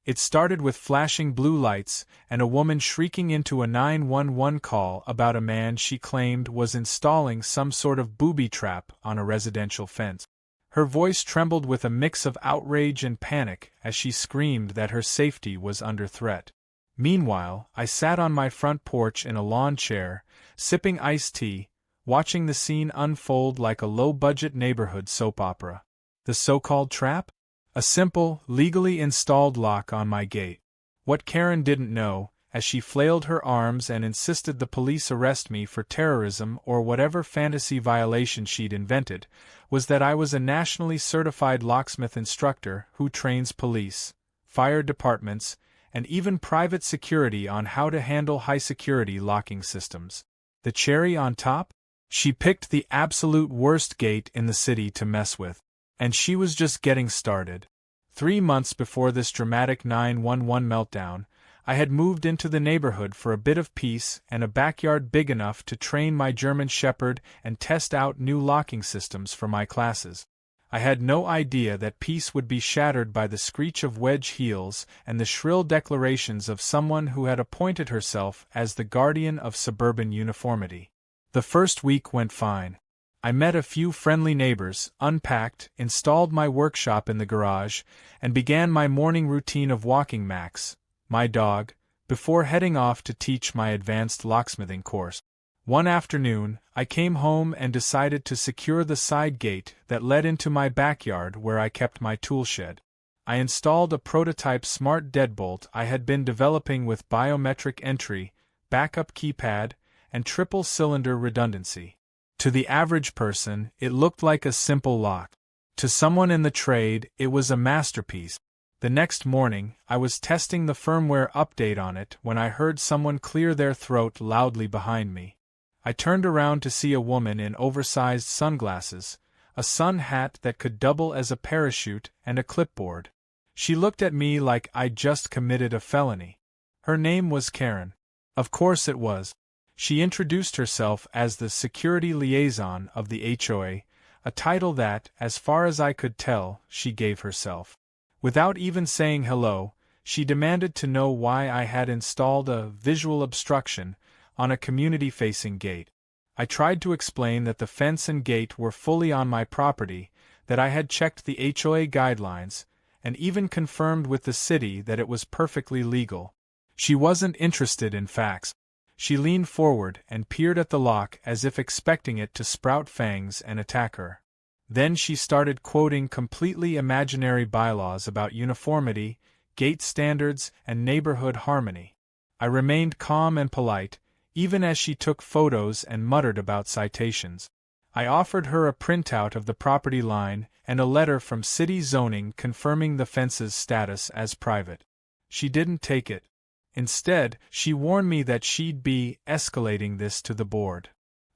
It started with flashing blue lights and a woman shrieking into a 911 call about a man she claimed was installing some sort of booby trap on a residential fence. Her voice trembled with a mix of outrage and panic as she screamed that her safety was under threat. Meanwhile, I sat on my front porch in a lawn chair, sipping iced tea, watching the scene unfold like a low-budget neighborhood soap opera. The so-called trap? A simple, legally installed lock on my gate. What Karen didn't know, as she flailed her arms and insisted the police arrest me for terrorism or whatever fantasy violation she'd invented, was that I was a nationally certified locksmith instructor who trains police, fire departments, and even private security on how to handle high-security locking systems. The cherry on top? She picked the absolute worst gate in the city to mess with. And she was just getting started. 3 months before this dramatic 911 meltdown, I had moved into the neighborhood for a bit of peace and a backyard big enough to train my German Shepherd and test out new locking systems for my classes. I had no idea that peace would be shattered by the screech of wedge heels and the shrill declarations of someone who had appointed herself as the guardian of suburban uniformity. The first week went fine. I met a few friendly neighbors, unpacked, installed my workshop in the garage, and began my morning routine of walking Max, my dog, before heading off to teach my advanced locksmithing course. One afternoon, I came home and decided to secure the side gate that led into my backyard where I kept my toolshed. I installed a prototype smart deadbolt I had been developing with biometric entry, backup keypad, and triple-cylinder redundancy. To the average person, it looked like a simple lock. To someone in the trade, it was a masterpiece. The next morning, I was testing the firmware update on it when I heard someone clear their throat loudly behind me. I turned around to see a woman in oversized sunglasses, a sun hat that could double as a parachute, and a clipboard. She looked at me like I'd just committed a felony. Her name was Karen. Of course it was. She introduced herself as the security liaison of the HOA, a title that, as far as I could tell, she gave herself. Without even saying hello, she demanded to know why I had installed a visual obstruction on a community-facing gate. I tried to explain that the fence and gate were fully on my property, that I had checked the HOA guidelines, and even confirmed with the city that it was perfectly legal. She wasn't interested in facts. She leaned forward and peered at the lock as if expecting it to sprout fangs and attack her. Then she started quoting completely imaginary bylaws about uniformity, gate standards, and neighborhood harmony. I remained calm and polite, even as she took photos and muttered about citations. I offered her a printout of the property line and a letter from city zoning confirming the fence's status as private. She didn't take it. Instead, she warned me that she'd be escalating this to the board.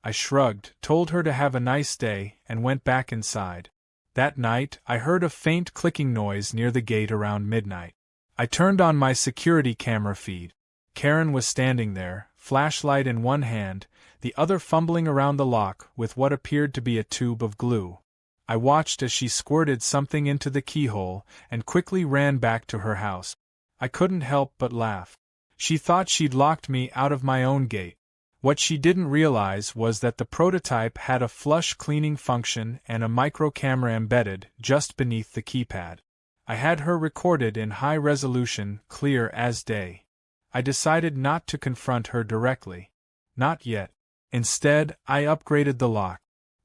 I shrugged, told her to have a nice day, and went back inside. That night, I heard a faint clicking noise near the gate around midnight. I turned on my security camera feed. Karen was standing there, flashlight in one hand, the other fumbling around the lock with what appeared to be a tube of glue. I watched as she squirted something into the keyhole and quickly ran back to her house. I couldn't help but laugh. She thought she'd locked me out of my own gate. What she didn't realize was that the prototype had a flush cleaning function and a micro camera embedded just beneath the keypad. I had her recorded in high resolution, clear as day. I decided not to confront her directly. Not yet. Instead, I upgraded the lock.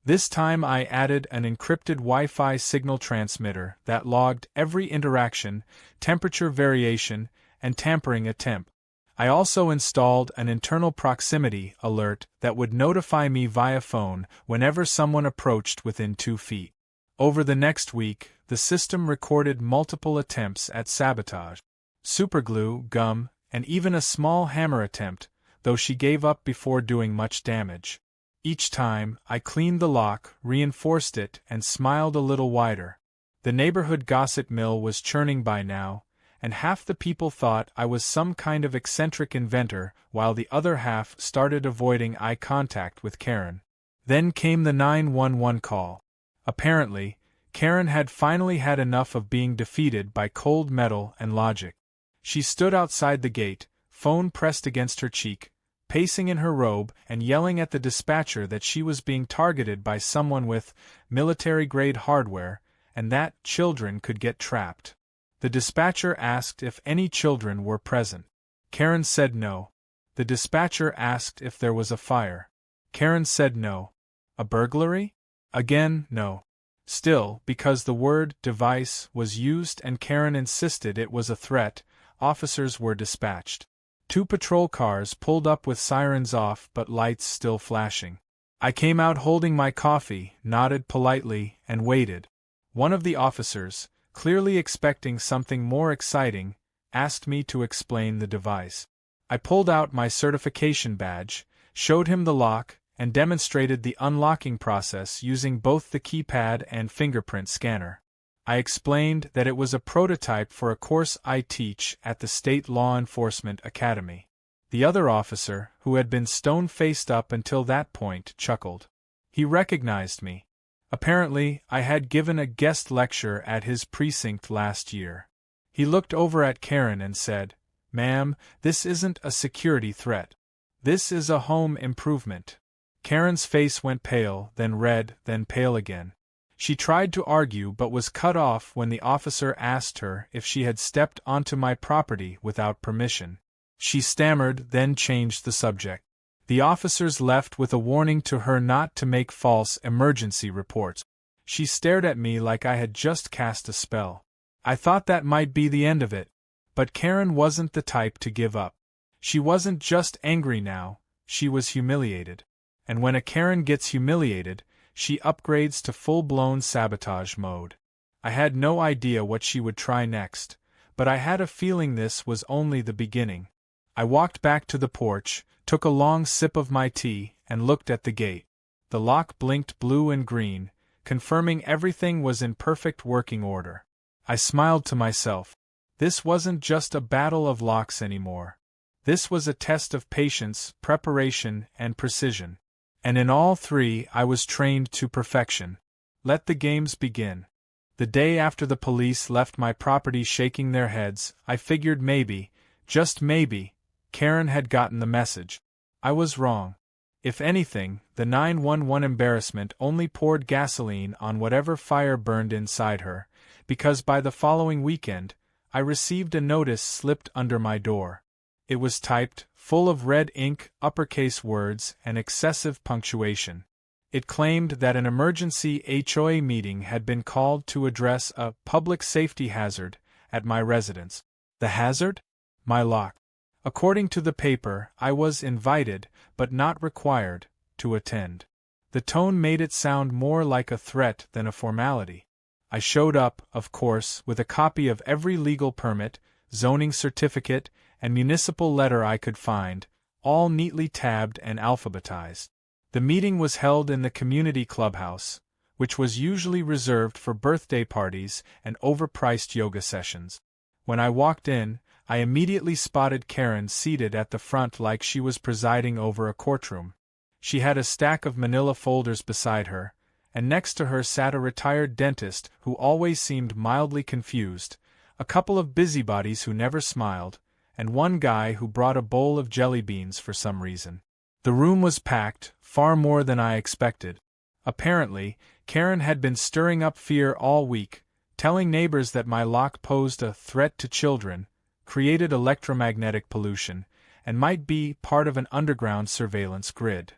This time I added an encrypted Wi-Fi signal transmitter that logged every interaction, temperature variation, and tampering attempt. I also installed an internal proximity alert that would notify me via phone whenever someone approached within 2 feet. Over the next week, the system recorded multiple attempts at sabotage. Superglue, gum, and even a small hammer attempt, though she gave up before doing much damage. Each time, I cleaned the lock, reinforced it, and smiled a little wider. The neighborhood gossip mill was churning by now, and half the people thought I was some kind of eccentric inventor, while the other half started avoiding eye contact with Karen. Then came the 911 call. Apparently, Karen had finally had enough of being defeated by cold metal and logic. She stood outside the gate, phone pressed against her cheek, pacing in her robe and yelling at the dispatcher that she was being targeted by someone with military-grade hardware, and that children could get trapped. The dispatcher asked if any children were present. Karen said no. The dispatcher asked if there was a fire. Karen said no. A burglary? Again, no. Still, because the word device was used and Karen insisted it was a threat, officers were dispatched. 2 patrol cars pulled up with sirens off but lights still flashing. I came out holding my coffee, nodded politely, and waited. One of the officers, clearly expecting something more exciting, asked me to explain the device. I pulled out my certification badge, showed him the lock, and demonstrated the unlocking process using both the keypad and fingerprint scanner. I explained that it was a prototype for a course I teach at the State Law Enforcement Academy. The other officer, who had been stone-faced up until that point, chuckled. He recognized me. Apparently, I had given a guest lecture at his precinct last year. He looked over at Karen and said, "Ma'am, this isn't a security threat. This is a home improvement." Karen's face went pale, then red, then pale again. She tried to argue but was cut off when the officer asked her if she had stepped onto my property without permission. She stammered, then changed the subject. The officers left with a warning to her not to make false emergency reports. She stared at me like I had just cast a spell. I thought that might be the end of it. But Karen wasn't the type to give up. She wasn't just angry now, she was humiliated. And when a Karen gets humiliated, she upgrades to full-blown sabotage mode. I had no idea what she would try next, but I had a feeling this was only the beginning. I walked back to the porch, took a long sip of my tea, and looked at the gate. The lock blinked blue and green, confirming everything was in perfect working order. I smiled to myself. This wasn't just a battle of locks anymore. This was a test of patience, preparation, and precision. And in all 3 I was trained to perfection. Let the games begin. The day after the police left my property shaking their heads, I figured maybe, just maybe, Karen had gotten the message. I was wrong. If anything, the 911 embarrassment only poured gasoline on whatever fire burned inside her, because by the following weekend, I received a notice slipped under my door. It was typed, full of red ink, uppercase words, and excessive punctuation. It claimed that an emergency HOA meeting had been called to address a public safety hazard at my residence. The hazard? My lock. According to the paper, I was invited, but not required, to attend. The tone made it sound more like a threat than a formality. I showed up, of course, with a copy of every legal permit, zoning certificate, and municipal letter I could find, all neatly tabbed and alphabetized. The meeting was held in the community clubhouse, which was usually reserved for birthday parties and overpriced yoga sessions. When I walked in, I immediately spotted Karen seated at the front like she was presiding over a courtroom. She had a stack of manila folders beside her, and next to her sat a retired dentist who always seemed mildly confused, a couple of busybodies who never smiled, and one guy who brought a bowl of jelly beans for some reason. The room was packed, far more than I expected. Apparently, Karen had been stirring up fear all week, telling neighbors that my lock posed a threat to children, created electromagnetic pollution, and might be part of an underground surveillance grid.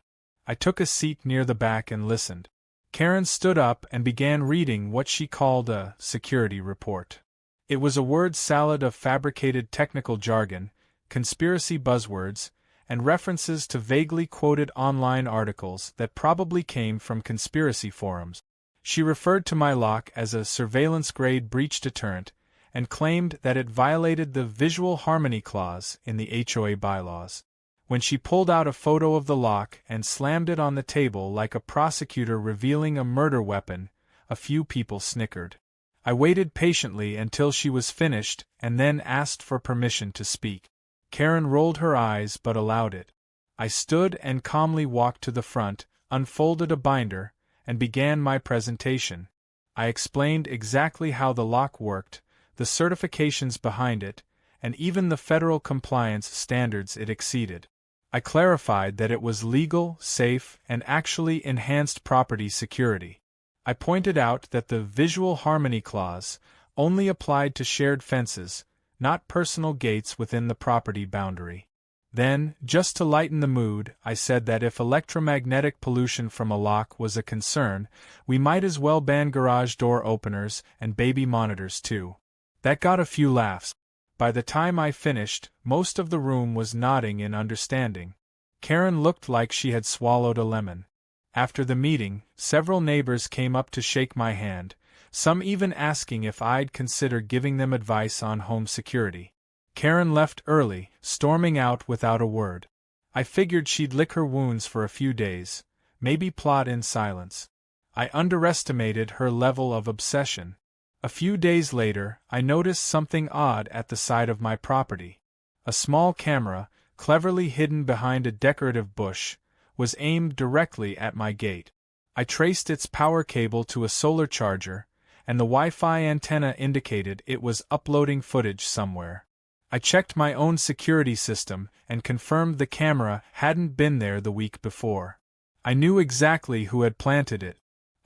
I took a seat near the back and listened. Karen stood up and began reading what she called a security report. It was a word salad of fabricated technical jargon, conspiracy buzzwords, and references to vaguely quoted online articles that probably came from conspiracy forums. She referred to my lock as a surveillance-grade breach deterrent and claimed that it violated the visual harmony clause in the HOA bylaws. When she pulled out a photo of the lock and slammed it on the table like a prosecutor revealing a murder weapon, a few people snickered. I waited patiently until she was finished and then asked for permission to speak. Karen rolled her eyes but allowed it. I stood and calmly walked to the front, unfolded a binder, and began my presentation. I explained exactly how the lock worked, the certifications behind it, and even the federal compliance standards it exceeded. I clarified that it was legal, safe, and actually enhanced property security. I pointed out that the Visual Harmony Clause only applied to shared fences, not personal gates within the property boundary. Then, just to lighten the mood, I said that if electromagnetic pollution from a lock was a concern, we might as well ban garage door openers and baby monitors too. That got a few laughs. By the time I finished, most of the room was nodding in understanding. Karen looked like she had swallowed a lemon. After the meeting, several neighbors came up to shake my hand, some even asking if I'd consider giving them advice on home security. Karen left early, storming out without a word. I figured she'd lick her wounds for a few days, maybe plot in silence. I underestimated her level of obsession. A few days later, I noticed something odd at the side of my property. A small camera, cleverly hidden behind a decorative bush, was aimed directly at my gate. I traced its power cable to a solar charger, and the Wi-Fi antenna indicated it was uploading footage somewhere. I checked my own security system and confirmed the camera hadn't been there the week before. I knew exactly who had planted it.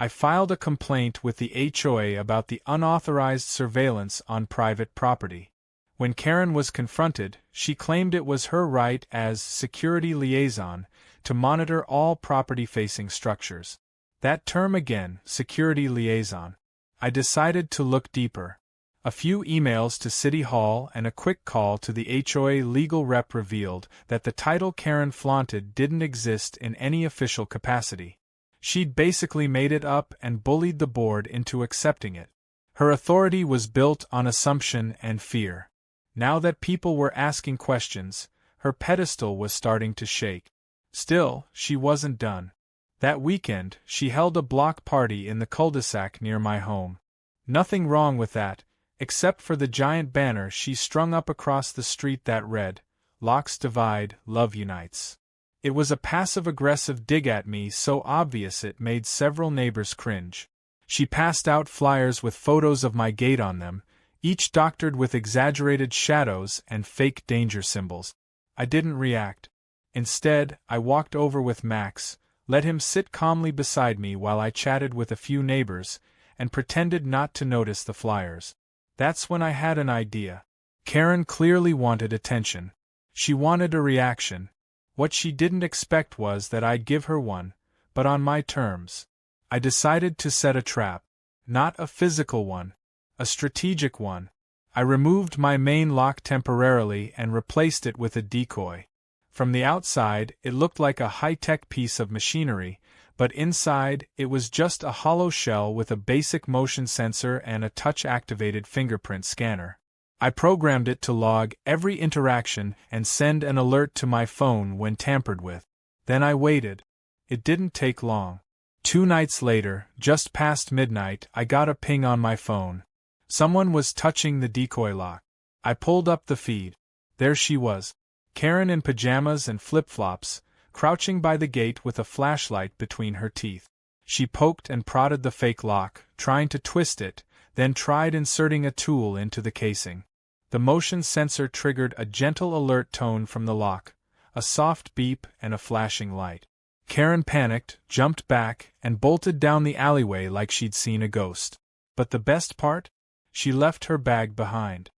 I filed a complaint with the HOA about the unauthorized surveillance on private property. When Karen was confronted, she claimed it was her right as security liaison to monitor all property-facing structures. That term again, security liaison. I decided to look deeper. A few emails to City Hall and a quick call to the HOA legal rep revealed that the title Karen flaunted didn't exist in any official capacity. She'd basically made it up and bullied the board into accepting it. Her authority was built on assumption and fear. Now that people were asking questions, her pedestal was starting to shake. Still, she wasn't done. That weekend, she held a block party in the cul-de-sac near my home. Nothing wrong with that, except for the giant banner she strung up across the street that read, "Locks divide, love unites." It was a passive-aggressive dig at me so obvious it made several neighbors cringe. She passed out flyers with photos of my gate on them, each doctored with exaggerated shadows and fake danger symbols. I didn't react. Instead, I walked over with Max, let him sit calmly beside me while I chatted with a few neighbors, and pretended not to notice the flyers. That's when I had an idea. Karen clearly wanted attention. She wanted a reaction. What she didn't expect was that I'd give her one, but on my terms. I decided to set a trap. Not a physical one. A strategic one. I removed my main lock temporarily and replaced it with a decoy. From the outside, it looked like a high-tech piece of machinery, but inside, it was just a hollow shell with a basic motion sensor and a touch-activated fingerprint scanner. I programmed it to log every interaction and send an alert to my phone when tampered with. Then I waited. It didn't take long. 2 nights later, just past midnight, I got a ping on my phone. Someone was touching the decoy lock. I pulled up the feed. There she was. Karen in pajamas and flip-flops, crouching by the gate with a flashlight between her teeth. She poked and prodded the fake lock, trying to twist it, then tried inserting a tool into the casing. The motion sensor triggered a gentle alert tone from the lock, a soft beep and a flashing light. Karen panicked, jumped back, and bolted down the alleyway like she'd seen a ghost. But the best part? She left her bag behind.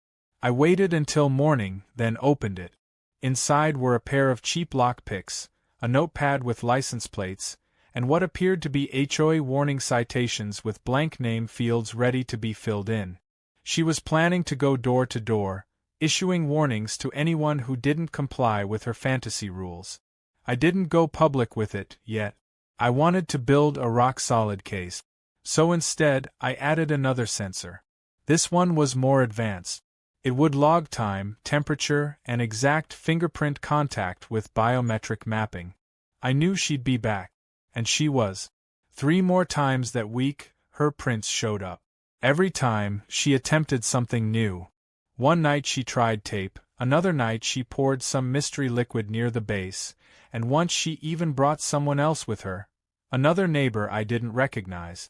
I waited until morning, then opened it. Inside were a pair of cheap lockpicks, a notepad with license plates, and what appeared to be HOA warning citations with blank name fields ready to be filled in. She was planning to go door to door, issuing warnings to anyone who didn't comply with her fantasy rules. I didn't go public with it yet. I wanted to build a rock-solid case. So instead, I added another sensor. This one was more advanced. It would log time, temperature, and exact fingerprint contact with biometric mapping. I knew she'd be back. And she was. 3 more times that week, her prints showed up. Every time, she attempted something new. One night she tried tape, another night she poured some mystery liquid near the base, and once she even brought someone else with her, another neighbor I didn't recognize.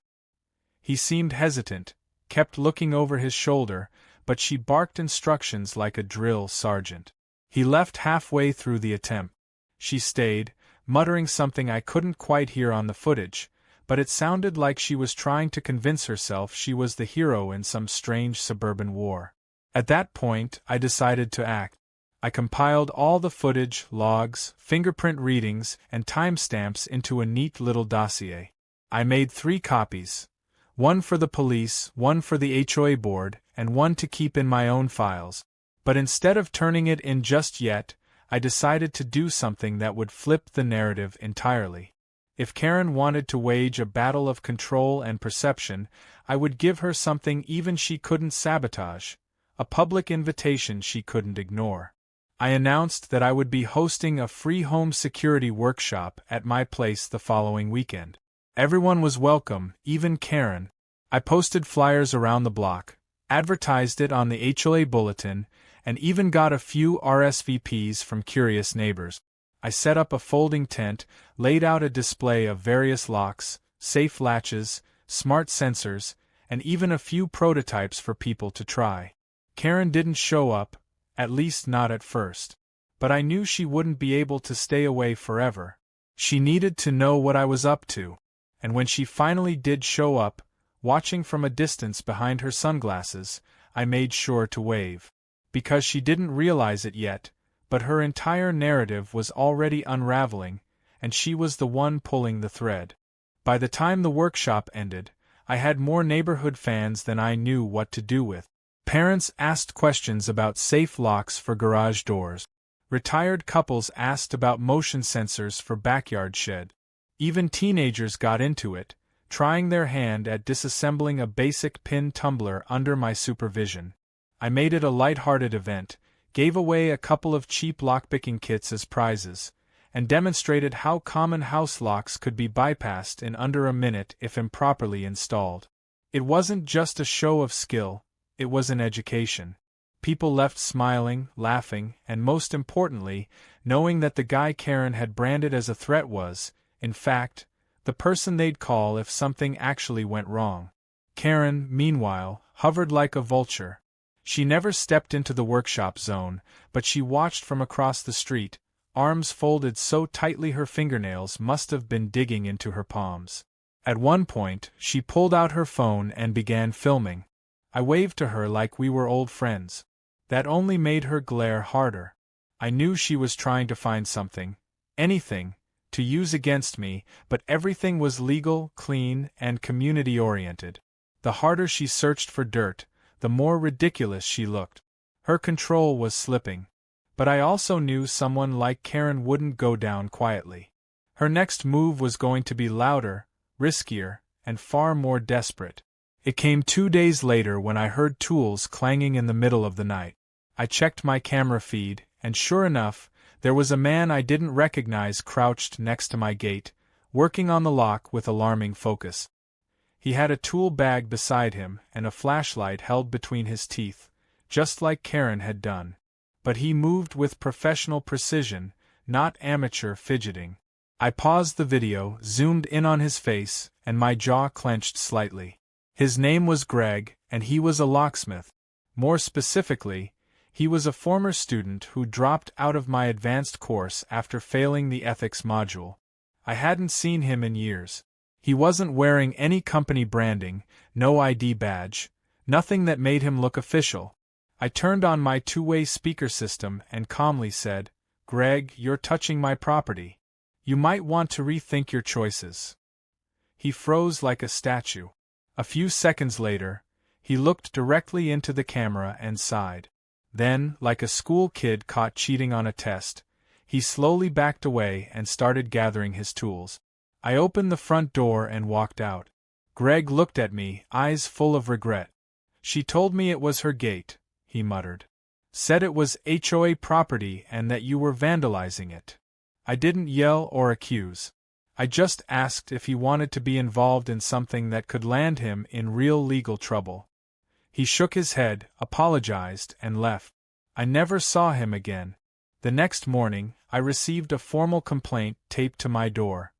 He seemed hesitant, kept looking over his shoulder, but she barked instructions like a drill sergeant. He left halfway through the attempt. She stayed, muttering something I couldn't quite hear on the footage, but it sounded like she was trying to convince herself she was the hero in some strange suburban war. At that point, I decided to act. I compiled all the footage, logs, fingerprint readings, and timestamps into a neat little dossier. I made 3 copies. One for the police, one for the HOA board, and one to keep in my own files. But instead of turning it in just yet, I decided to do something that would flip the narrative entirely. If Karen wanted to wage a battle of control and perception, I would give her something even she couldn't sabotage, a public invitation she couldn't ignore. I announced that I would be hosting a free home security workshop at my place the following weekend. Everyone was welcome, even Karen. I posted flyers around the block, advertised it on the HOA bulletin, and even got a few RSVPs from curious neighbors. I set up a folding tent, laid out a display of various locks, safe latches, smart sensors, and even a few prototypes for people to try. Karen didn't show up, at least not at first. But I knew she wouldn't be able to stay away forever. She needed to know what I was up to. And when she finally did show up, watching from a distance behind her sunglasses, I made sure to wave. Because she didn't realize it yet, but her entire narrative was already unraveling, and she was the one pulling the thread. By the time the workshop ended, I had more neighborhood fans than I knew what to do with. Parents asked questions about safe locks for garage doors. Retired couples asked about motion sensors for backyard shed. Even teenagers got into it, trying their hand at disassembling a basic pin tumbler under my supervision. I made it a light-hearted event, gave away a couple of cheap lockpicking kits as prizes, and demonstrated how common house locks could be bypassed in under a minute if improperly installed. It wasn't just a show of skill, it was an education. People left smiling, laughing, and most importantly, knowing that the guy Karen had branded as a threat was, in fact, the person they'd call if something actually went wrong. Karen, meanwhile, hovered like a vulture. She never stepped into the workshop zone, but she watched from across the street, arms folded so tightly her fingernails must have been digging into her palms. At one point, she pulled out her phone and began filming. I waved to her like we were old friends. That only made her glare harder. I knew she was trying to find something, anything, to use against me, but everything was legal, clean, and community-oriented. The harder she searched for dirt, the more ridiculous she looked. Her control was slipping. But I also knew someone like Karen wouldn't go down quietly. Her next move was going to be louder, riskier, and far more desperate. It came 2 days later when I heard tools clanging in the middle of the night. I checked my camera feed, and sure enough, there was a man I didn't recognize crouched next to my gate, working on the lock with alarming focus. He had a tool bag beside him and a flashlight held between his teeth, just like Karen had done. But he moved with professional precision, not amateur fidgeting. I paused the video, zoomed in on his face, and my jaw clenched slightly. His name was Greg, and he was a locksmith. More specifically, he was a former student who dropped out of my advanced course after failing the ethics module. I hadn't seen him in years. He wasn't wearing any company branding, no ID badge, nothing that made him look official. I turned on my two-way speaker system and calmly said, "Greg, you're touching my property. You might want to rethink your choices." He froze like a statue. A few seconds later, he looked directly into the camera and sighed. Then, like a school kid caught cheating on a test, he slowly backed away and started gathering his tools. I opened the front door and walked out. Greg looked at me, eyes full of regret. "She told me it was her gate," he muttered. "Said it was HOA property and that you were vandalizing it." I didn't yell or accuse. I just asked if he wanted to be involved in something that could land him in real legal trouble. He shook his head, apologized, and left. I never saw him again. The next morning, I received a formal complaint taped to my door.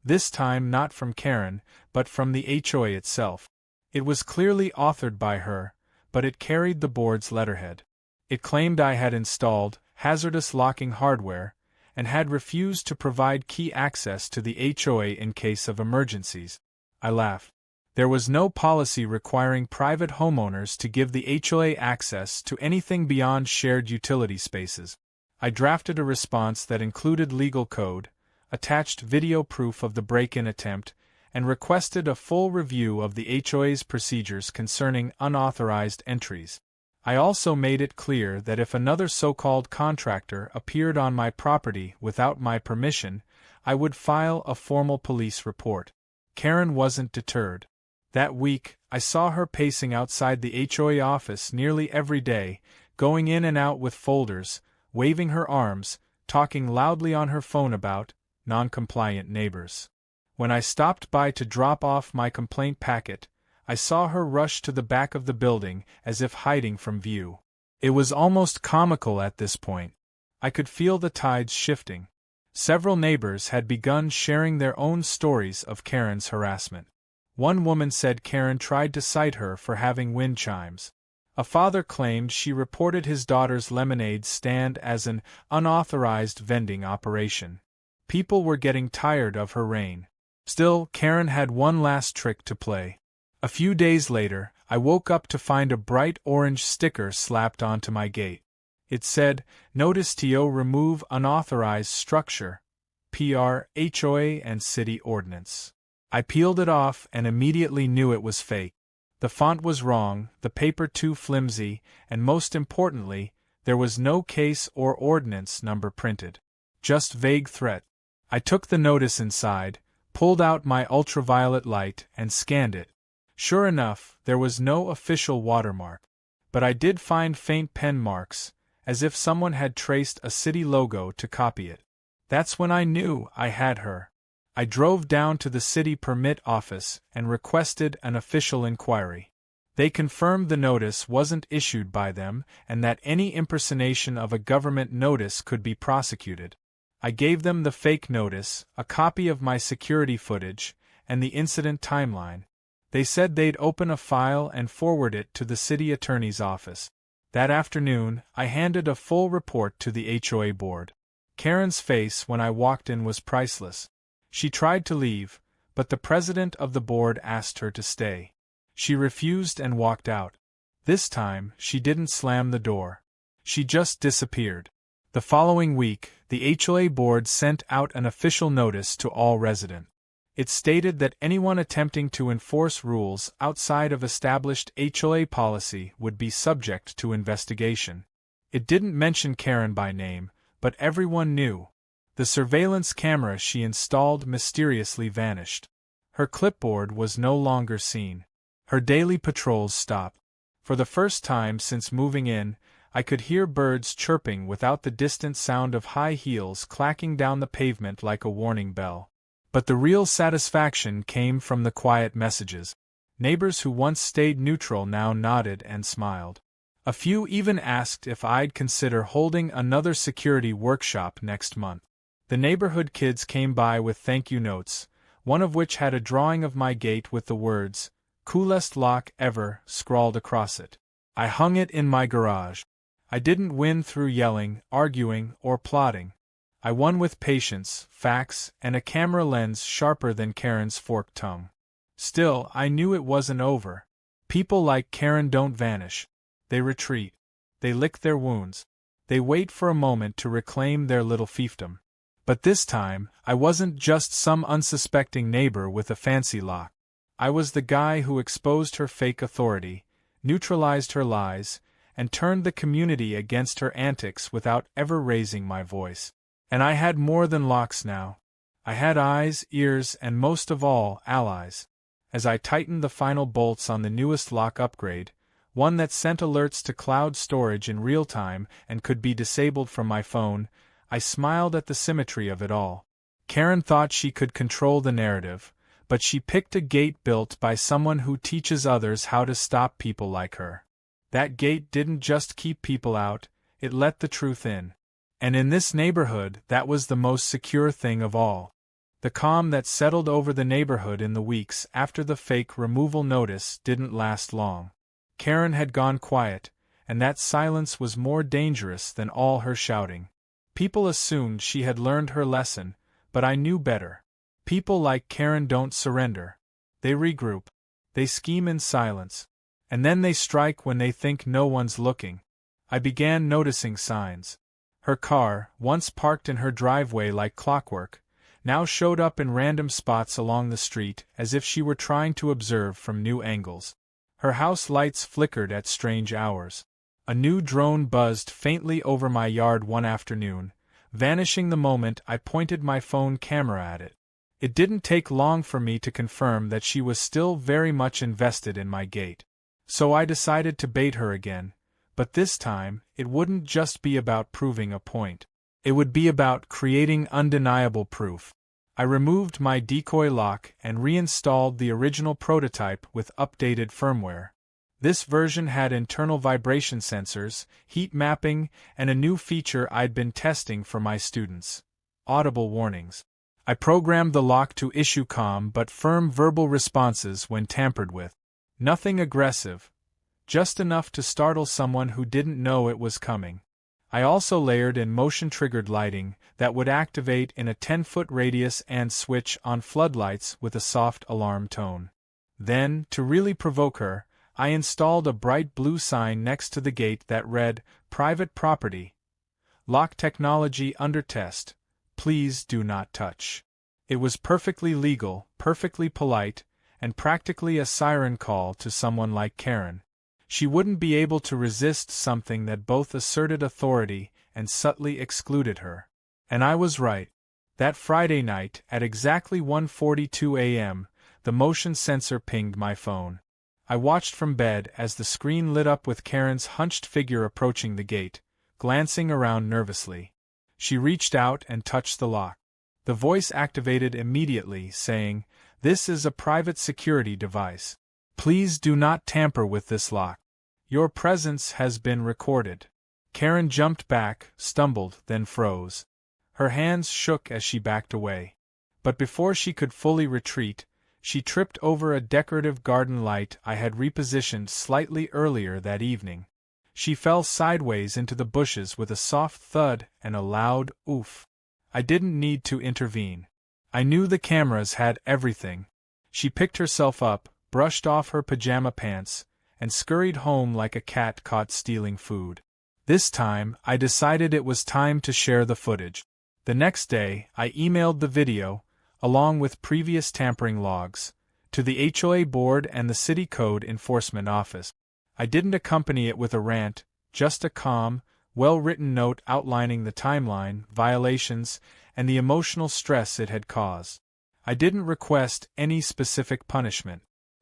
This time not from Karen, but from the HOA itself. It was clearly authored by her, but it carried the board's letterhead. It claimed I had installed hazardous locking hardware and had refused to provide key access to the HOA in case of emergencies. I laughed. There was no policy requiring private homeowners to give the HOA access to anything beyond shared utility spaces. I drafted a response that included legal code, attached video proof of the break-in attempt, and requested a full review of the HOA's procedures concerning unauthorized entries. I also made it clear that if another so-called contractor appeared on my property without my permission, I would file a formal police report. Karen wasn't deterred. That week, I saw her pacing outside the HOA office nearly every day, going in and out with folders, waving her arms, talking loudly on her phone about non-compliant neighbors. When I stopped by to drop off my complaint packet, I saw her rush to the back of the building as if hiding from view. It was almost comical at this point. I could feel the tides shifting. Several neighbors had begun sharing their own stories of Karen's harassment. One woman said Karen tried to cite her for having wind chimes. A father claimed she reported his daughter's lemonade stand as an unauthorized vending operation. People were getting tired of her reign. Still, Karen had one last trick to play. A few days later, I woke up to find a bright orange sticker slapped onto my gate. It said, "Notice TO remove unauthorized structure, PR, HOA and city ordinance." I peeled it off and immediately knew it was fake. The font was wrong, the paper too flimsy, and most importantly, there was no case or ordinance number printed. Just vague threat. I took the notice inside, pulled out my ultraviolet light and scanned it. Sure enough, there was no official watermark. But I did find faint pen marks, as if someone had traced a city logo to copy it. That's when I knew I had her. I drove down to the city permit office and requested an official inquiry. They confirmed the notice wasn't issued by them and that any impersonation of a government notice could be prosecuted. I gave them the fake notice, a copy of my security footage, and the incident timeline. They said they'd open a file and forward it to the city attorney's office. That afternoon, I handed a full report to the HOA board. Karen's face when I walked in was priceless. She tried to leave, but the president of the board asked her to stay. She refused and walked out. This time, she didn't slam the door. She just disappeared. The following week, the HOA board sent out an official notice to all residents. It stated that anyone attempting to enforce rules outside of established HOA policy would be subject to investigation. It didn't mention Karen by name, but everyone knew. The surveillance camera she installed mysteriously vanished. Her clipboard was no longer seen. Her daily patrols stopped. For the first time since moving in, I could hear birds chirping without the distant sound of high heels clacking down the pavement like a warning bell. But the real satisfaction came from the quiet messages. Neighbors who once stayed neutral now nodded and smiled. A few even asked if I'd consider holding another security workshop next month. The neighborhood kids came by with thank you notes, one of which had a drawing of my gate with the words, "Coolest lock ever," scrawled across it. I hung it in my garage. I didn't win through yelling, arguing, or plotting. I won with patience, facts, and a camera lens sharper than Karen's forked tongue. Still, I knew it wasn't over. People like Karen don't vanish. They retreat. They lick their wounds. They wait for a moment to reclaim their little fiefdom. But this time, I wasn't just some unsuspecting neighbor with a fancy lock. I was the guy who exposed her fake authority, neutralized her lies, and turned the community against her antics without ever raising my voice. And I had more than locks now. I had eyes, ears, and most of all, allies. As I tightened the final bolts on the newest lock upgrade, one that sent alerts to cloud storage in real time and could be disabled from my phone, I smiled at the symmetry of it all. Karen thought she could control the narrative, but she picked a gate built by someone who teaches others how to stop people like her. That gate didn't just keep people out, it let the truth in. And in this neighborhood, that was the most secure thing of all. The calm that settled over the neighborhood in the weeks after the fake removal notice didn't last long. Karen had gone quiet, and that silence was more dangerous than all her shouting. People assumed she had learned her lesson, but I knew better. People like Karen don't surrender. They regroup. They scheme in silence. And then they strike when they think no one's looking. I began noticing signs. Her car, once parked in her driveway like clockwork, now showed up in random spots along the street as if she were trying to observe from new angles. Her house lights flickered at strange hours. A new drone buzzed faintly over my yard one afternoon, vanishing the moment I pointed my phone camera at it. It didn't take long for me to confirm that she was still very much invested in my gate. So I decided to bait her again, but this time it wouldn't just be about proving a point. It would be about creating undeniable proof. I removed my decoy lock and reinstalled the original prototype with updated firmware. This version had internal vibration sensors, heat mapping, and a new feature I'd been testing for my students: audible warnings. I programmed the lock to issue calm but firm verbal responses when tampered with. Nothing aggressive, just enough to startle someone who didn't know it was coming. I also layered in motion-triggered lighting that would activate in a 10-foot radius and switch on floodlights with a soft alarm tone. Then, to really provoke her, I installed a bright blue sign next to the gate that read, "Private Property. Lock Technology Under Test. Please do not touch." It was perfectly legal, perfectly polite, and practically a siren call to someone like Karen. She wouldn't be able to resist something that both asserted authority and subtly excluded her. And I was right. That Friday night, at exactly 1:42 a.m., the motion sensor pinged my phone. I watched from bed as the screen lit up with Karen's hunched figure approaching the gate, glancing around nervously. She reached out and touched the lock. The voice activated immediately, saying, "This is a private security device. Please do not tamper with this lock. Your presence has been recorded." Karen jumped back, stumbled, then froze. Her hands shook as she backed away. But before she could fully retreat, she tripped over a decorative garden light I had repositioned slightly earlier that evening. She fell sideways into the bushes with a soft thud and a loud oof. I didn't need to intervene. I knew the cameras had everything. She picked herself up, brushed off her pajama pants, and scurried home like a cat caught stealing food. This time, I decided it was time to share the footage. The next day, I emailed the video, along with previous tampering logs, to the HOA board and the City Code Enforcement Office. I didn't accompany it with a rant, just a calm, well-written note outlining the timeline, violations, and the emotional stress it had caused. I didn't request any specific punishment.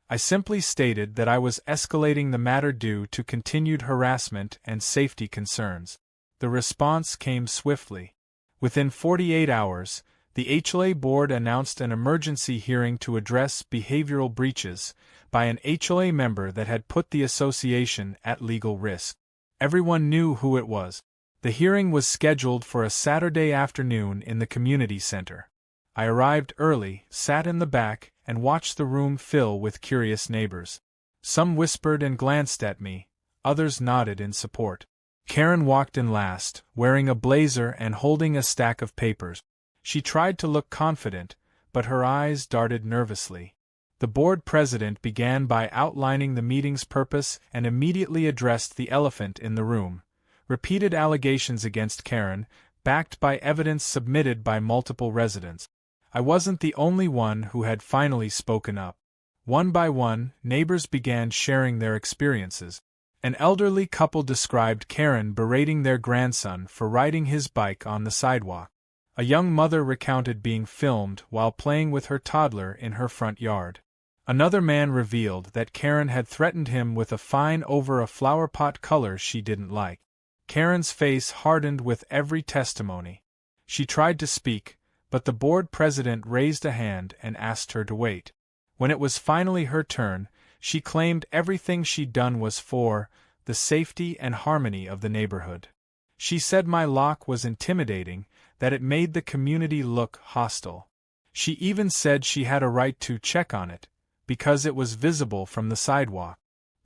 I simply stated that I was escalating the matter due to continued harassment and safety concerns. The response came swiftly. Within 48 hours, the HOA board announced an emergency hearing to address behavioral breaches by an HOA member that had put the association at legal risk. Everyone knew who it was. The hearing was scheduled for a Saturday afternoon in the community center. I arrived early, sat in the back, and watched the room fill with curious neighbors. Some whispered and glanced at me, others nodded in support. Karen walked in last, wearing a blazer and holding a stack of papers. She tried to look confident, but her eyes darted nervously. The board president began by outlining the meeting's purpose and immediately addressed the elephant in the room: repeated allegations against Karen, backed by evidence submitted by multiple residents. I wasn't the only one who had finally spoken up. One by one, neighbors began sharing their experiences. An elderly couple described Karen berating their grandson for riding his bike on the sidewalk. A young mother recounted being filmed while playing with her toddler in her front yard. Another man revealed that Karen had threatened him with a fine over a flower pot color she didn't like. Karen's face hardened with every testimony. She tried to speak, but the board president raised a hand and asked her to wait. When it was finally her turn, she claimed everything she'd done was for the safety and harmony of the neighborhood. She said my lock was intimidating, that it made the community look hostile. She even said she had a right to check on it, because it was visible from the sidewalk.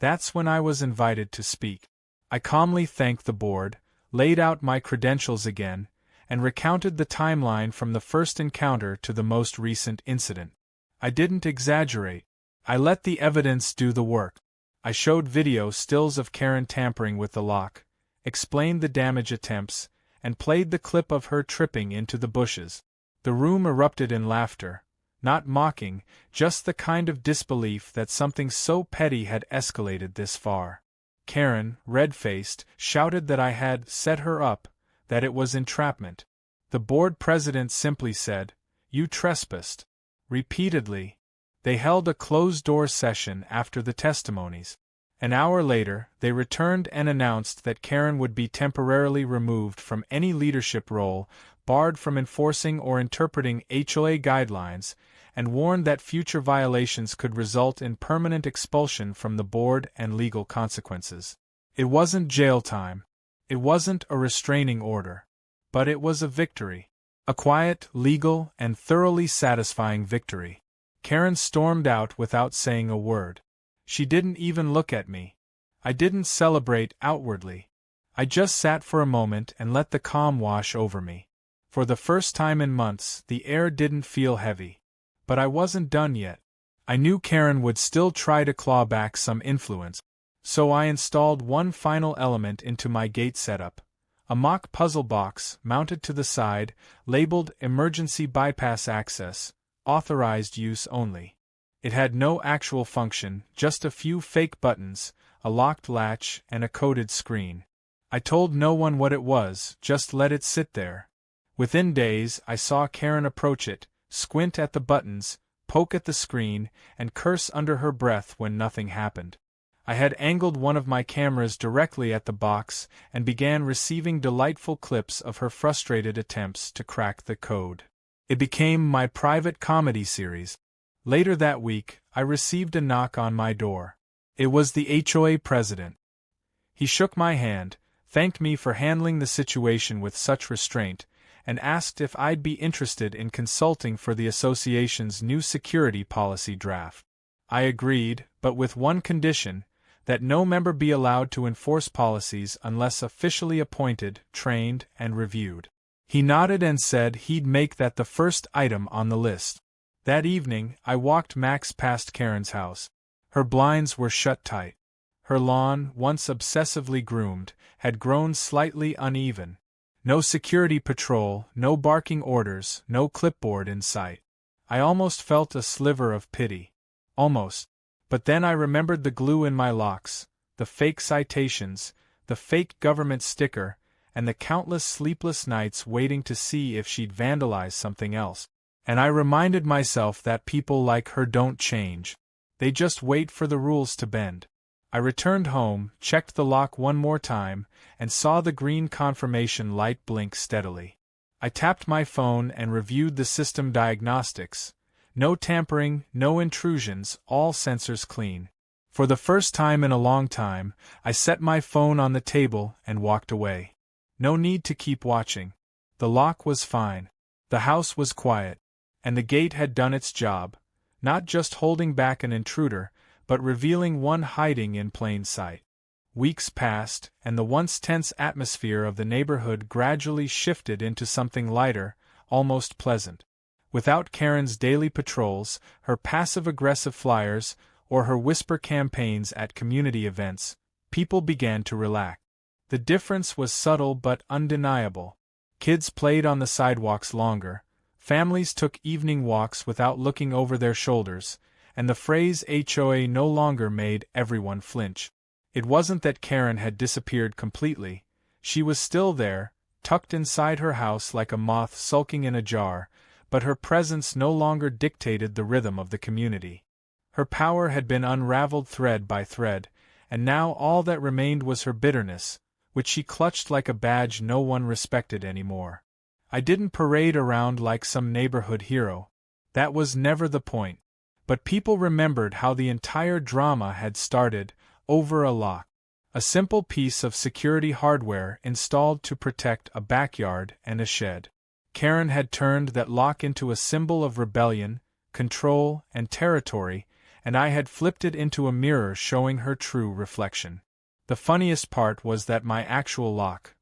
That's when I was invited to speak. I calmly thanked the board, laid out my credentials again, and recounted the timeline from the first encounter to the most recent incident. I didn't exaggerate. I let the evidence do the work. I showed video stills of Karen tampering with the lock, explained the damage attempts, and played the clip of her tripping into the bushes. The room erupted in laughter, not mocking, just the kind of disbelief that something so petty had escalated this far. Karen, red-faced, shouted that I had set her up, that it was entrapment. The board president simply said, "You trespassed." Repeatedly. They held a closed-door session after the testimonies. An hour later, they returned and announced that Karen would be temporarily removed from any leadership role, barred from enforcing or interpreting HOA guidelines, and warned that future violations could result in permanent expulsion from the board and legal consequences. It wasn't jail time. It wasn't a restraining order. But it was a victory. A quiet, legal, and thoroughly satisfying victory. Karen stormed out without saying a word. She didn't even look at me. I didn't celebrate outwardly. I just sat for a moment and let the calm wash over me. For the first time in months, the air didn't feel heavy. But I wasn't done yet. I knew Karen would still try to claw back some influence. So I installed one final element into my gate setup. A mock puzzle box, mounted to the side, labeled Emergency Bypass Access, Authorized Use Only. It had no actual function, just a few fake buttons, a locked latch, and a coded screen. I told no one what it was, just let it sit there. Within days, I saw Karen approach it, squint at the buttons, poke at the screen, and curse under her breath when nothing happened. I had angled one of my cameras directly at the box and began receiving delightful clips of her frustrated attempts to crack the code. It became my private comedy series. Later that week, I received a knock on my door. It was the HOA president. He shook my hand, thanked me for handling the situation with such restraint, and asked if I'd be interested in consulting for the association's new security policy draft. I agreed, but with one condition, that no member be allowed to enforce policies unless officially appointed, trained, and reviewed. He nodded and said he'd make that the first item on the list. That evening, I walked Max past Karen's house. Her blinds were shut tight. Her lawn, once obsessively groomed, had grown slightly uneven. No security patrol, no barking orders, no clipboard in sight. I almost felt a sliver of pity. Almost. But then I remembered the glue in my locks, the fake citations, the fake government sticker, and the countless sleepless nights waiting to see if she'd vandalize something else. And I reminded myself that people like her don't change. They just wait for the rules to bend. I returned home, checked the lock one more time, and saw the green confirmation light blink steadily. I tapped my phone and reviewed the system diagnostics. No tampering, no intrusions, all sensors clean. For the first time in a long time, I set my phone on the table and walked away. No need to keep watching. The lock was fine. The house was quiet. And the gate had done its job, not just holding back an intruder, but revealing one hiding in plain sight. Weeks passed, and the once tense atmosphere of the neighborhood gradually shifted into something lighter, almost pleasant. Without Karen's daily patrols, her passive-aggressive flyers, or her whisper campaigns at community events, people began to relax. The difference was subtle but undeniable. Kids played on the sidewalks longer, families took evening walks without looking over their shoulders, and the phrase HOA no longer made everyone flinch. It wasn't that Karen had disappeared completely. She was still there, tucked inside her house like a moth sulking in a jar, but her presence no longer dictated the rhythm of the community. Her power had been unraveled thread by thread, and now all that remained was her bitterness, which she clutched like a badge no one respected anymore. I didn't parade around like some neighborhood hero. That was never the point. But people remembered how the entire drama had started, over a lock. A simple piece of security hardware installed to protect a backyard and a shed. Karen had turned that lock into a symbol of rebellion, control, and territory, and I had flipped it into a mirror showing her true reflection. The funniest part was that my actual lock,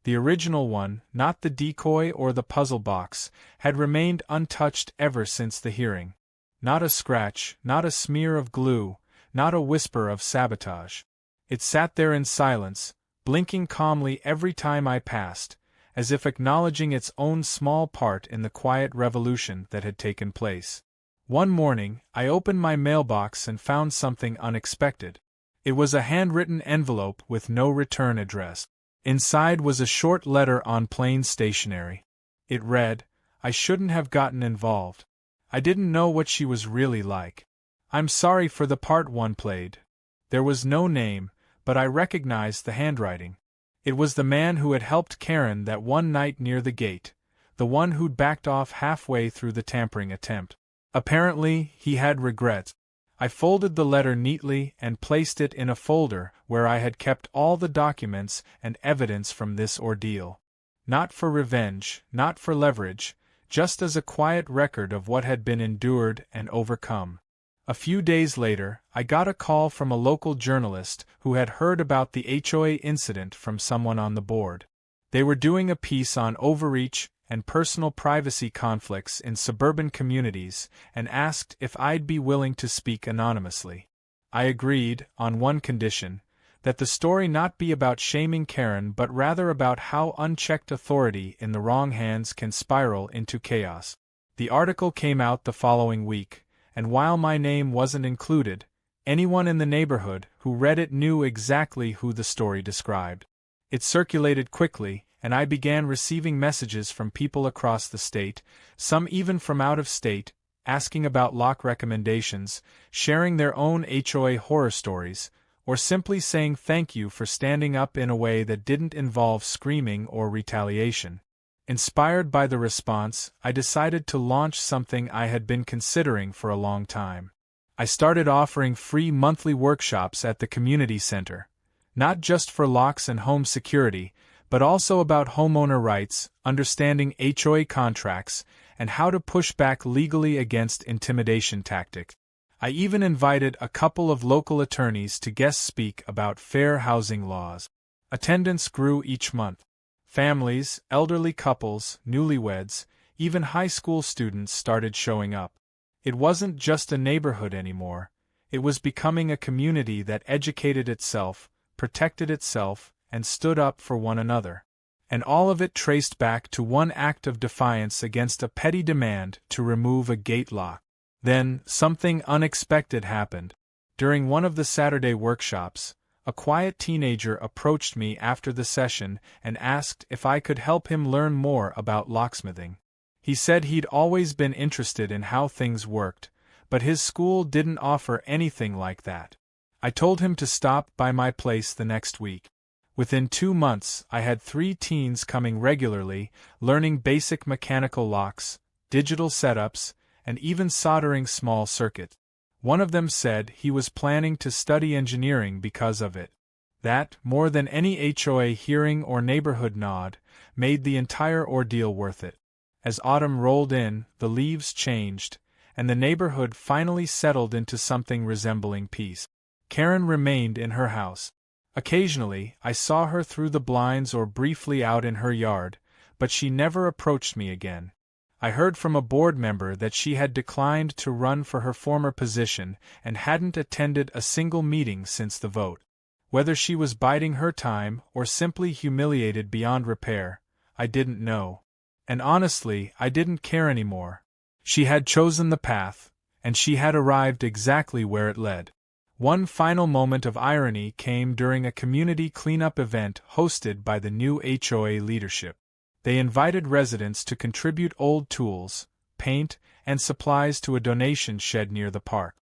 the original one, not the decoy or the puzzle box, had remained untouched ever since the hearing. Not a scratch, not a smear of glue, not a whisper of sabotage. It sat there in silence, blinking calmly every time I passed, as if acknowledging its own small part in the quiet revolution that had taken place. One morning, I opened my mailbox and found something unexpected. It was a handwritten envelope with no return address. Inside was a short letter on plain stationery. It read, "I shouldn't have gotten involved. I didn't know what she was really like. I'm sorry for the part one played." There was no name, but I recognized the handwriting. It was the man who had helped Karen that one night near the gate, the one who'd backed off halfway through the tampering attempt. Apparently, he had regrets. I folded the letter neatly and placed it in a folder where I had kept all the documents and evidence from this ordeal. Not for revenge, not for leverage, just as a quiet record of what had been endured and overcome. A few days later, I got a call from a local journalist who had heard about the HOA incident from someone on the board. They were doing a piece on overreach and personal privacy conflicts in suburban communities and asked if I'd be willing to speak anonymously. I agreed, on one condition, that the story not be about shaming Karen but rather about how unchecked authority in the wrong hands can spiral into chaos. The article came out the following week, and while my name wasn't included, anyone in the neighborhood who read it knew exactly who the story described. It circulated quickly, and I began receiving messages from people across the state, some even from out of state, asking about lock recommendations, sharing their own HOA horror stories, or simply saying thank you for standing up in a way that didn't involve screaming or retaliation. Inspired by the response, I decided to launch something I had been considering for a long time. I started offering free monthly workshops at the community center, not just for locks and home security, but also about homeowner rights, understanding HOA contracts, and how to push back legally against intimidation tactics. I even invited a couple of local attorneys to guest speak about fair housing laws. Attendance grew each month. Families, elderly couples, newlyweds, even high school students started showing up. It wasn't just a neighborhood anymore. It was becoming a community that educated itself, protected itself, and stood up for one another. And all of it traced back to one act of defiance against a petty demand to remove a gate lock. Then, something unexpected happened. During one of the Saturday workshops, a quiet teenager approached me after the session and asked if I could help him learn more about locksmithing. He said he'd always been interested in how things worked, but his school didn't offer anything like that. I told him to stop by my place the next week. Within 2 months, I had 3 teens coming regularly, learning basic mechanical locks, digital setups, and even soldering small circuits. One of them said he was planning to study engineering because of it. That, more than any HOA hearing or neighborhood nod, made the entire ordeal worth it. As autumn rolled in, the leaves changed, and the neighborhood finally settled into something resembling peace. Karen remained in her house. Occasionally, I saw her through the blinds or briefly out in her yard, but she never approached me again. I heard from a board member that she had declined to run for her former position and hadn't attended a single meeting since the vote. Whether she was biding her time or simply humiliated beyond repair, I didn't know. And honestly, I didn't care anymore. She had chosen the path, and she had arrived exactly where it led. One final moment of irony came during a community cleanup event hosted by the new HOA leadership. They invited residents to contribute old tools, paint, and supplies to a donation shed near the park.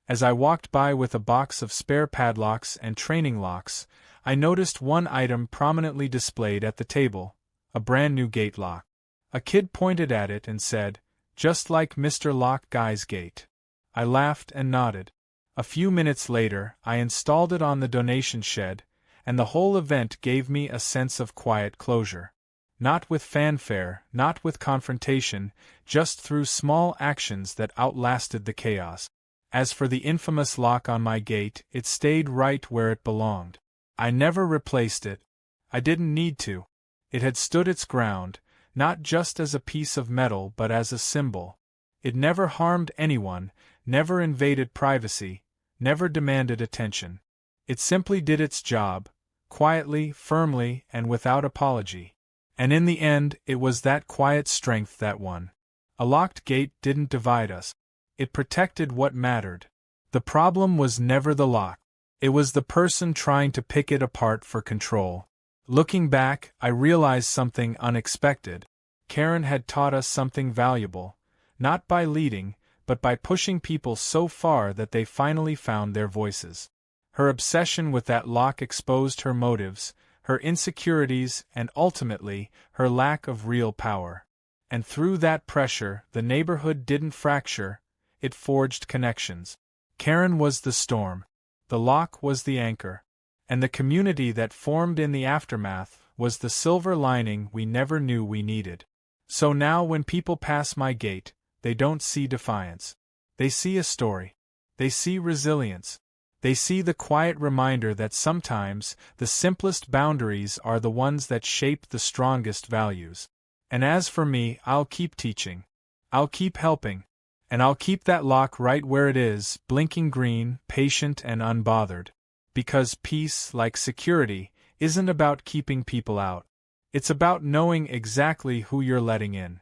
As I walked by with a box of spare padlocks and training locks, I noticed one item prominently displayed at the table, a brand new gate lock. A kid pointed at it and said, "Just like Mr. Lock Guy's gate." I laughed and nodded. A few minutes later, I installed it on the donation shed, and the whole event gave me a sense of quiet closure. Not with fanfare, not with confrontation, just through small actions that outlasted the chaos. As for the infamous lock on my gate, it stayed right where it belonged. I never replaced it. I didn't need to. It had stood its ground, not just as a piece of metal but as a symbol. It never harmed anyone, never invaded privacy, never demanded attention. It simply did its job, quietly, firmly, and without apology. And in the end, it was that quiet strength that won. A locked gate didn't divide us. It protected what mattered. The problem was never the lock. It was the person trying to pick it apart for control. Looking back, I realized something unexpected. Karen had taught us something valuable, not by leading, but by pushing people so far that they finally found their voices. Her obsession with that lock exposed her motives, her insecurities, and ultimately, her lack of real power. And through that pressure, the neighborhood didn't fracture, it forged connections. Karen was the storm. The lock was the anchor. And the community that formed in the aftermath was the silver lining we never knew we needed. So now when people pass my gate, they don't see defiance. They see a story. They see resilience. They see the quiet reminder that sometimes the simplest boundaries are the ones that shape the strongest values. And as for me, I'll keep teaching. I'll keep helping. And I'll keep that lock right where it is, blinking green, patient and unbothered. Because peace, like security, isn't about keeping people out. It's about knowing exactly who you're letting in.